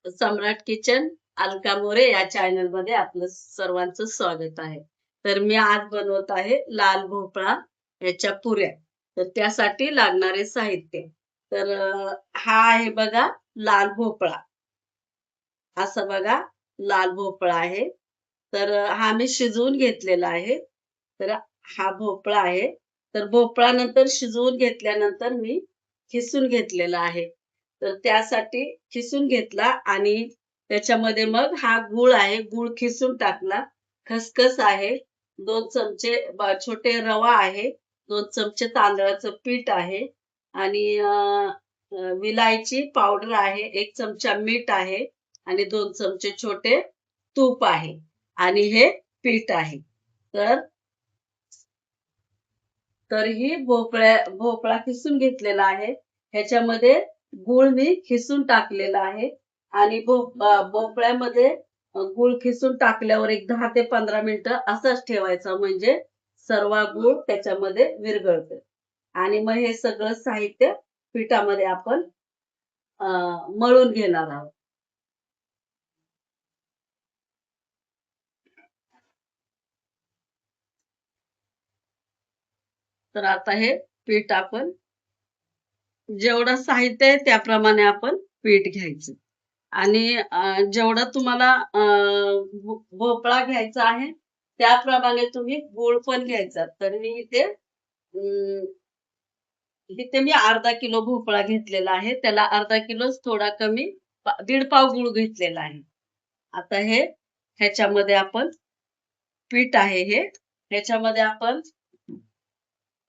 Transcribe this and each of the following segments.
सम्राट kitchen Alka More या channel मध्ये आपलं सर्वांचं स्वागत आहे. तर मी आज बनवत आहे लाल भोपळा याच्या पुऱ्या. तर त्यासाठी लागणारे साहित्य. तर हा आहे बघा लाल भोपळा. असं बघा लाल भोपळा आहे. तर हा मी शिजवून घेतलेला आहे. तर हा भोपळा आहे. तर भोपळा नंतर शिजवून घेतल्यानंतर मी खिसून घेतलेला आहे. तर त्यासाठी खिसून घेतला आणि त्याच्यामध्ये मग हा गूळ आहे. गूळ खिसून टाकला. खसखस आहे. 2 चमचे छोटे रवा आहे. 2 चमचे तांदळाचं पीठ आहे आणि विलायची पावडर आहे. 1 चमचा मीठ आहे आणि 2 चमचे छोटे तूप आहे आणि हे पीठ आहे. तर तर ही भोपळा खिसून घेतलेला आहे. ह्याच्यामध्ये गूळ मी खिसून टाकलेला आहे आणि भोपळ्यामध्ये गूळ खिसून टाकल्यावर एक 10 ते 15 मिनिटं असंच ठेवायचा म्हणजे सर्व गूळ त्याच्यामध्ये विरघळते. आणि मग हे सगळं साहित्य पिठामध्ये आपण मळून घेणार आहोत. तर आता हे पीठ आपण जेवढं साहित्य आहे त्याप्रमाणे आपण पीठ घ्यायचं आणि जेवढं तुम्हाला भोपळा घ्यायचा आहे त्याप्रमाणे तुम्ही गूळ पण घ्यायचा. तर मी इथे मी अर्धा किलो भोपळा घेतलेला आहे. त्याला अर्धा किलोच थोडा कमी दीड पाव गूळ घेतलेला आहे. आता ह्याच्यामध्ये आपण पीठ आहे ह्याच्यामध्ये आपण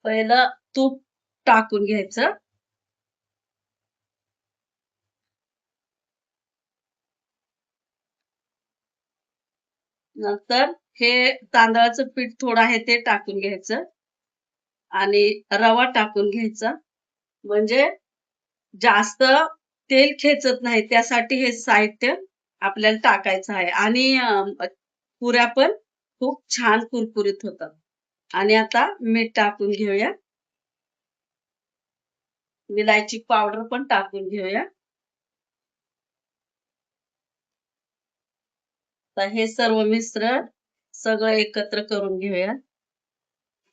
पहिलं तूप टाकून घ्यायचं. नंतर हे तांदळाचं पीठ थोडं आहे ते टाकून घ्यायचं आणि रवा टाकून घ्यायचा म्हणजे जास्त तेल खेचत नाही त्यासाठी हे साहित्य आपल्याला टाकायचं आहे आणि पुऱ्या पण खूप छान कुरकुरीत होतात. आणि आता मीठ टाकून घेऊया. विलायची पावडर पण टाकून घेऊया. तर हे सर्व मिश्रण सगळं एकत्र करून घेऊया.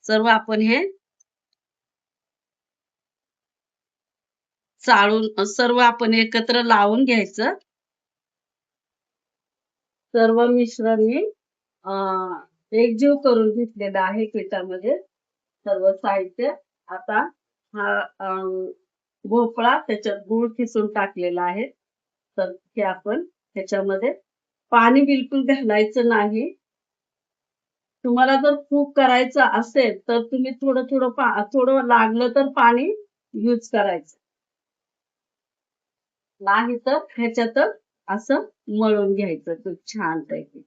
सर्व आपण हे चाळून सर्व आपण एकत्र लावून घ्यायचं. सर्व मिश्रण मी एकजीव करून घेतलेलं आहे पिठामध्ये सर्व साहित्य. आता हा भोपळा त्याच्यात गूळ खिसून टाकलेला आहे. तर हे आपण ह्याच्यामध्ये पाणी बिलकुल घालायचं नाही. तुम्हाला जर खूप करायचं असेल तर तुम्ही थोडं थोडं थोडं लागलं तर पाणी यूज करायचं. नाही तर ह्याच्यातच असं मळून घ्यायचं खूप छानपैकी.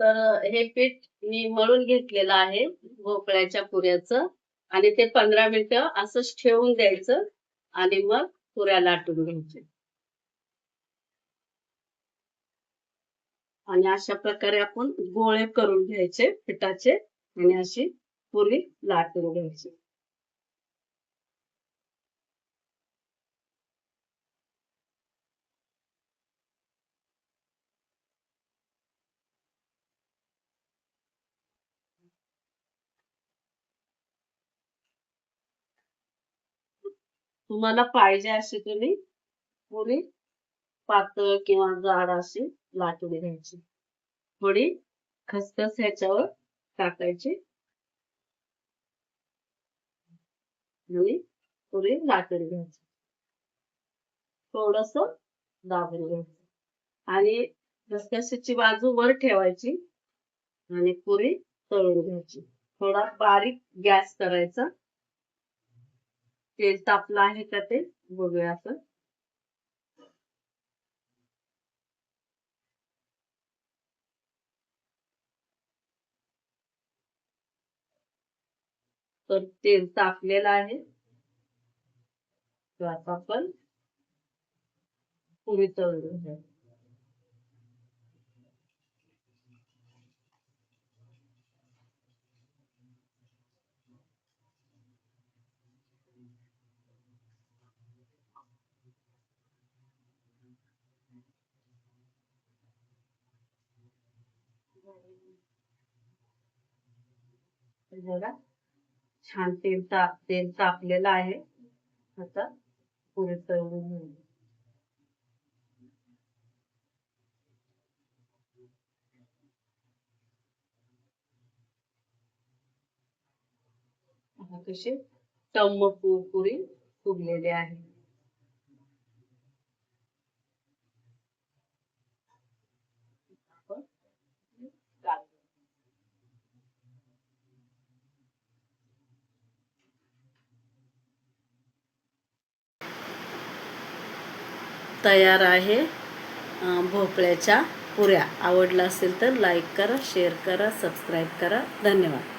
तर हे पीठ मी मळून घेतलेलं आहे भोपळ्याच्या पुऱ्याचं आणि ते 15 मिनिटं असंच ठेवून द्यायचं आणि मग पुऱ्या लाटून घ्यायच्या. आणि अशा प्रकारे आपण गोळे करून घ्यायचे पिठाचे आणि अशी पुरी लाटून घ्यायची. तुम्हाला पाहिजे अशी तुम्ही पुरी पातळ किंवा जाड अशी लाटून घ्यायची. थोडी खसखस ह्याच्यावर टाकायची आणि पुरी लाटून घ्यायची. थोडस दाबून घ्यायचं आणि खसखशीची बाजू वर ठेवायची आणि पुरी तळून घ्यायची. थोडा बारीक गॅस करायचा. तेल तापलं आहे का ते बघूया आपण. तर तेल तापलेलं आहे. तर आता आपण पुरी तळून घ्यायची. बघा छान तेल तापलेलं आहे. आता पुरी तळून घेऊ. कशी टम्म पुरी फुगलेली आहे. तयार आहे भोपळ्याच्या पुऱ्या. आवडला असेल तर लाईक करा, शेअर करा, सबस्क्राईब करा. धन्यवाद.